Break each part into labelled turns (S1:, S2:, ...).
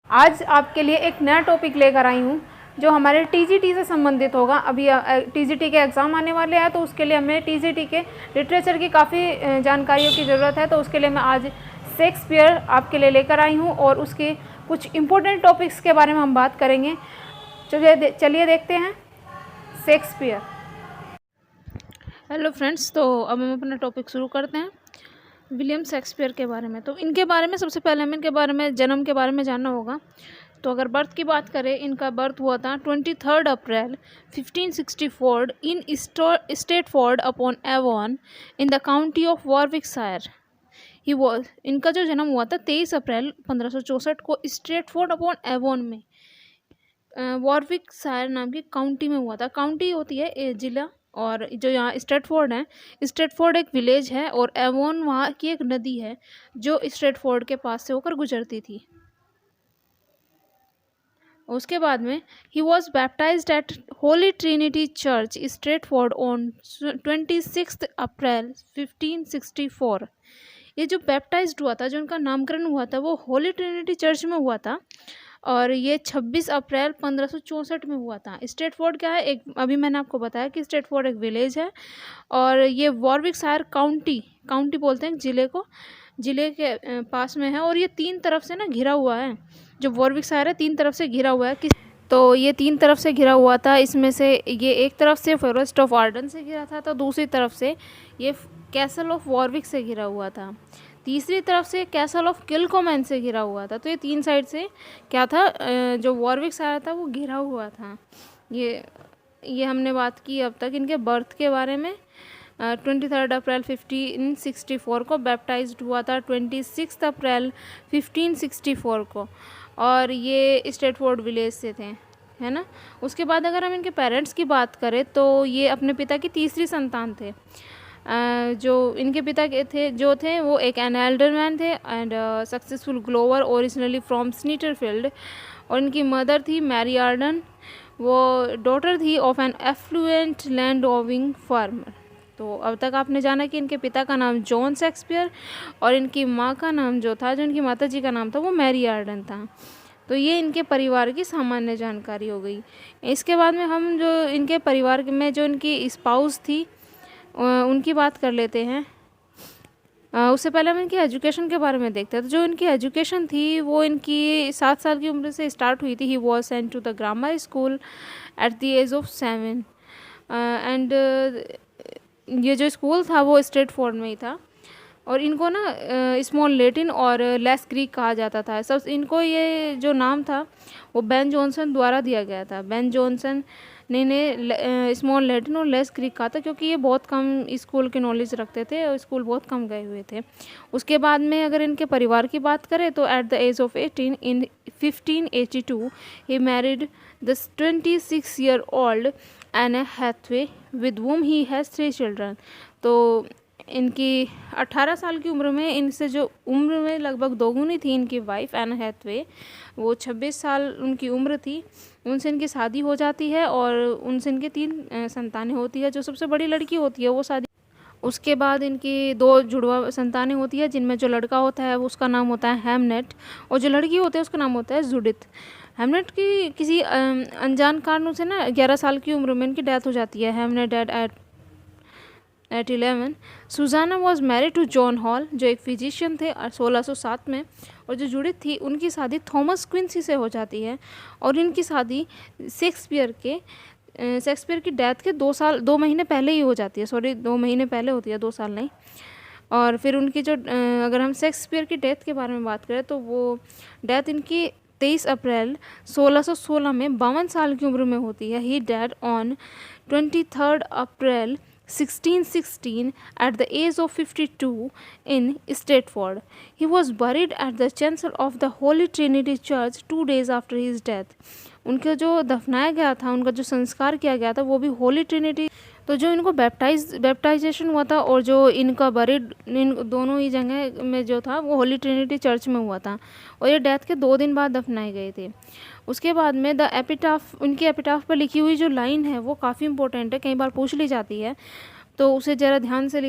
S1: आज आपके लिए एक नया टॉपिक लेकर आई हूँ जो हमारे टीजीटी से संबंधित होगा। अभी टीजीटी के एग्ज़ाम आने वाले हैं, तो उसके लिए हमें टीजीटी के लिटरेचर की काफ़ी जानकारियों की ज़रूरत है। तो उसके लिए मैं आज शेक्सपियर आपके लिए लेकर आई हूँ और उसके कुछ इम्पोर्टेंट टॉपिक्स के बारे में हम बात करेंगे। चलिए देखते हैं शेक्सपियर। हेलो फ्रेंड्स, तो अब हम अपना टॉपिक शुरू करते हैं विलियम शेक्सपियर के बारे में। तो इनके बारे में सबसे पहले हमें इनके बारे में जन्म के बारे में जानना होगा। तो अगर बर्थ की बात करें, इनका बर्थ हुआ था 23 April 1564 in Stratford upon Avon in the county of Warwickshire. इनका जो जन्म हुआ था 23 अप्रैल 1564 को स्टेटफोर्ड अपॉन एवॉन में वॉरविकशायर नाम की काउंटी में हुआ था। काउंटी होती है जिला, और जो यहाँ स्ट्रेटफोर्ड है, स्ट्रेटफोर्ड एक विलेज है और एवॉन वहाँ की एक नदी है जो स्ट्रेटफोर्ड के पास से होकर गुजरती थी। उसके बाद में he was baptised at Holy Trinity Church Stratford on 26 April 1564। ये जो बैप्टाइज्ड हुआ था, जो उनका नामकरण हुआ था, वो होली ट्रिनिटी चर्च में हुआ था और ये 26 अप्रैल 1564 में हुआ था। स्ट्रेटफोर्ड क्या है? एक अभी मैंने आपको बताया कि स्ट्रेटफोर्ड एक विलेज है और ये वॉरविकशायर काउंटी बोलते हैं जिले को, जिले के पास में है। और ये 3 तरफ से ना घिरा हुआ है। जो वॉरविकशायर है 3 तरफ से घिरा हुआ है। तो ये 3 तरफ से घिरा हुआ था। इसमें से ये एक तरफ से फॉरेस्ट ऑफ आर्डन से घिरा था, तो दूसरी तरफ से ये कैसल ऑफ वॉरविक से घिरा हुआ था, तीसरी तरफ से कैसल ऑफ किलकोमैन से घिरा हुआ था। तो ये 3 साइड से क्या था, जो वॉरविकशायर था वो घिरा हुआ था। ये हमने बात की अब तक इनके बर्थ के बारे में। 23 अप्रैल 1564 को बैप्टाइज्ड हुआ था, 26 अप्रैल 1564 को, और ये स्ट्रेटफोर्ड विलेज से थे, है ना। उसके बाद अगर हम इनके पेरेंट्स की बात करें तो ये अपने पिता की तीसरी संतान थे। जो इनके पिता के थे वो एक एन एल्डरमैन थे and successful glover originally from Snitterfield, और इनकी मदर थी मैरी आर्डन। वो डॉटर थी of an affluent land owning farmer. तो अब तक आपने जाना कि इनके पिता का नाम जॉन शेक्सपियर और इनकी माँ का नाम जो इनकी माता जी का नाम था वो मैरी आर्डन था। तो ये इनके परिवार की सामान्य जानकारी हो गई। इसके बाद में हम जो इनके परिवार में जो इनकी स्पाउस थी उनकी बात कर लेते हैं। उससे पहले हम इनकी एजुकेशन के बारे में देखते हैं। तो जो इनकी एजुकेशन थी वो इनकी 7 साल की उम्र से स्टार्ट हुई थी। He was sent to the grammar school at the age of 7 and ये जो स्कूल था वो स्ट्रेटफोर्ड में ही था। और इनको ना स्मॉल लैटिन और लेस ग्रीक कहा जाता था। सब इनको ये जो नाम था वो बेन जॉनसन द्वारा दिया गया था। बेन जॉनसन ने स्मॉल लैटिन और लेस ग्रीक कहा था क्योंकि ये बहुत कम स्कूल की नॉलेज रखते थे और स्कूल बहुत कम गए हुए थे। उसके बाद में अगर इनके परिवार की बात करें तो at the age of 18 in 1582 he married the 26 year old Anne Hathaway with whom he has 3 children. तो इनकी 18 साल की उम्र में इनसे जो उम्र में लगभग दोगुनी थी इनकी वाइफ एना हैथवे, वो 26 साल उनकी उम्र थी, उनसे इनकी शादी हो जाती है और उनसे इनके 3 संतानें होती है। जो सबसे बड़ी लड़की होती है वो शादी, उसके बाद इनकी 2 जुड़वा संतानें होती है, जिनमें जो लड़का होता है उसका नाम होता है हैमनेट और जो लड़की होती है उसका नाम होता है जूडिथ। हैमनेट की किसी अनजान कारणों से ना 11 साल की उम्र में इनकी डेथ हो जाती है। Hamnet died at 11। Susanna was married to John Hall जो एक फिजिशियन थे 1607 में, और जो जूडिथ थी उनकी शादी थॉमस क्विंसी से हो जाती है। और इनकी शादी शेक्सपियर की डेथ के 2 महीने पहले ही हो जाती है। 2 महीने पहले होती है, 2 साल नहीं। और फिर उनकी जो अगर हम शेक्सपियर की डेथ के बारे में बात करें तो वो डेथ इनकी 23 अप्रैल 1616 में 52 साल की उम्र में होती है। He died on 23 April 1616 at the age of 52 in Stratford. He was buried at the chancel of the Holy Trinity Church 2 days after his death. उनका जो दफनाया गया था, उनका जो संस्कार किया गया था वो भी होली ट्रिनिटी। तो जो इनको बैप्टाइजेशन हुआ था और जो इनका बरिड इन दोनों ही जगह में जो था वो होली ट्रिनिटी चर्च में हुआ था, और ये डेथ के 2 दिन बाद दफनाए गए थे। उसके बाद में द एपिटाफ, उनकी एपिटाफ पर लिखी हुई जो लाइन है वो काफ़ी इंपॉर्टेंट है, कई बार पूछ ली जाती है, तो उसे ज़रा ध्यान से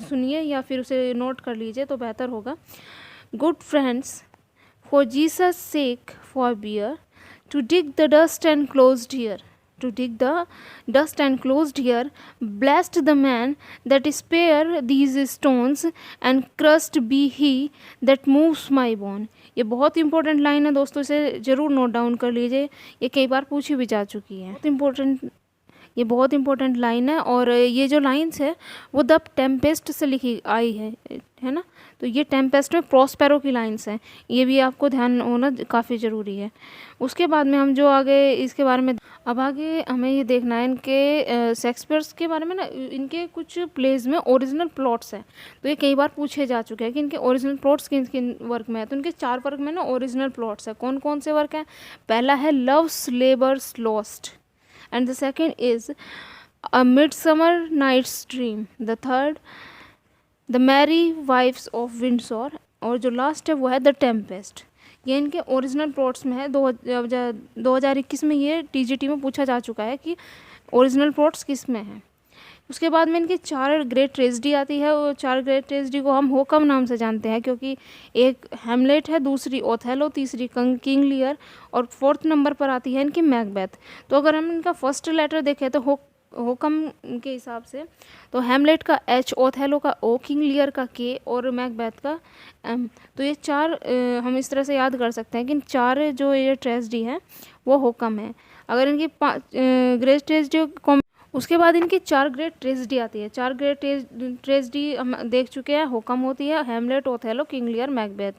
S1: सुनिए या फिर उसे नोट कर लीजिए तो बेहतर होगा। Good friends For Jesus' sake forbear to dig the dust and closed here. To dig the dust and closed here. Blessed the man that spare these stones, and crushed be he that moves my bone. ये बहुत important line है दोस्तों, इसे ज़रूर note down कर लीजिए, ये कई बार पूछी भी जा चुकी है। ये बहुत इंपॉर्टेंट लाइन है, और ये जो लाइन्स है वो द टेम्पेस्ट से लिखी आई है ना। तो ये टेम्पेस्ट में प्रॉस्पेरो की लाइन्स हैं, ये भी आपको ध्यान होना काफ़ी ज़रूरी है। उसके बाद में हम जो आगे इसके बारे में, अब आगे हमें ये देखना है इनके शेक्सपियर्स के बारे में ना, इनके कुछ प्लेज में ओरिजिनल प्लॉट्स हैं। तो ये कई बार पूछे जा चुके हैं कि इनके ओरिजिनल प्लॉट्स किन किन वर्क में है। तो इनके 4 वर्क में ना ओरिजिनल प्लॉट्स हैं। कौन कौन से वर्क हैं? पहला है loves labours lost, and the second is A Midsummer Night's Dream, the third The Merry Wives of Windsor, और जो लास्ट है वो है The Tempest। ये इनके ओरिजिनल प्लॉट्स में है। 2021 में ये टीजीटी में पूछा जा चुका है कि ओरिजिनल प्लॉट्स किस में है। उसके बाद में इनकी 4 ग्रेट ट्रेजेडी आती है, और 4 ग्रेट ट्रेजेडी को हम होकम नाम से जानते हैं, क्योंकि एक हैमलेट है, दूसरी ओथेलो, तीसरी किंग लियर, और 4th नंबर पर आती है इनकी मैकबेथ। तो अगर हम इनका फर्स्ट लेटर देखें तो होकम के हिसाब से तो हैमलेट का H, ओथेलो का O, किंग लियर का K और मैकबेथ का M। तो ये 4 हम इस तरह से याद कर सकते हैं कि इन 4 जो ये ट्रेजेडी है वो होकम है। अगर इनकी ग्रेट ट्रेजेडी, उसके बाद इनकी 4 ग्रेट ट्रेजेडी आती है। 4 ग्रेट ट्रेजेडी हम देख चुके हैं, होकम होती है, Hamlet, Othello, King Lear, Macbeth.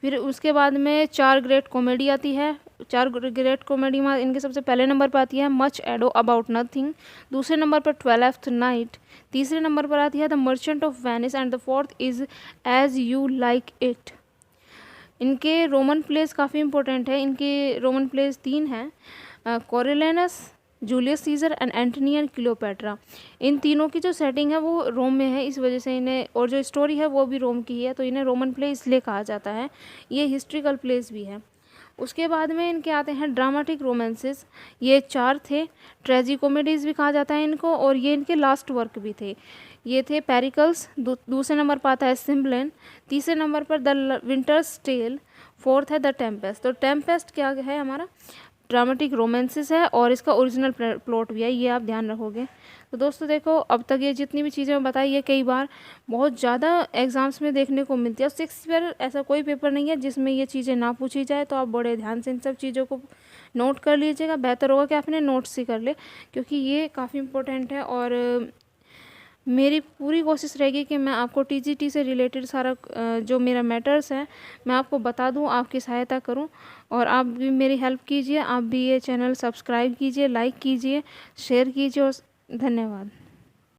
S1: फिर उसके बाद में 4 ग्रेट कॉमेडी आती है। 4 ग्रेट कॉमेडी में इनके सबसे पहले नंबर पर आती है मच एडो अबाउट नथिंग, दूसरे नंबर पर 12th नाइट, तीसरे नंबर पर आती है The Merchant of Venice, and the 4th is As You Like It. इनके रोमन प्लेस काफ़ी इंपॉर्टेंट है। इनके रोमन प्लेस 3 हैं, Coriolanus, Julius Caesar and Antony and Cleopatra. इन तीनों की जो सेटिंग है वो रोम में है, इस वजह से इन्हें, और जो स्टोरी है वो भी रोम की है, तो इन्हें रोमन प्ले इसलिए कहा जाता है। ये हिस्ट्रिकल प्लेस भी है। उसके बाद में इनके आते हैं ड्रामेटिक रोमांसेस, ये 4 थे। ट्रेजी कॉमेडीज़ भी कहा जाता है इनको, और ये इनके लास्ट वर्क भी थे। ये थे पेरिकल्स, दूसरे नंबर पर आता है सिम्बलेन, तीसरे नंबर पर द विंटर्स टेल, 4th है द टेम्पेस्ट। तो टेम्पेस्ट क्या है हमारा ड्रामेटिक रोमांसेस है, और इसका ओरिजिनल प्लॉट भी है, ये आप ध्यान रखोगे। तो दोस्तों देखो, अब तक ये जितनी भी चीज़ें मैं बताई, ये कई बार बहुत ज़्यादा एग्जाम्स में देखने को मिलती है। 6 ईयर ऐसा कोई पेपर नहीं है जिसमें ये चीज़ें ना पूछी जाए। तो आप बड़े ध्यान से इन सब चीज़ों को नोट कर लीजिएगा। बेहतर होगा कि आपने नोट्स ही कर ले, क्योंकि ये काफ़ी इंपॉर्टेंट है। और मेरी पूरी कोशिश रहेगी कि मैं आपको टीजीटी से रिलेटेड सारा जो मेरा मैटर्स है मैं आपको बता दूं, आपकी सहायता करूं, और आप भी मेरी हेल्प कीजिए। आप भी ये चैनल सब्सक्राइब कीजिए, लाइक कीजिए, शेयर कीजिए, और धन्यवाद।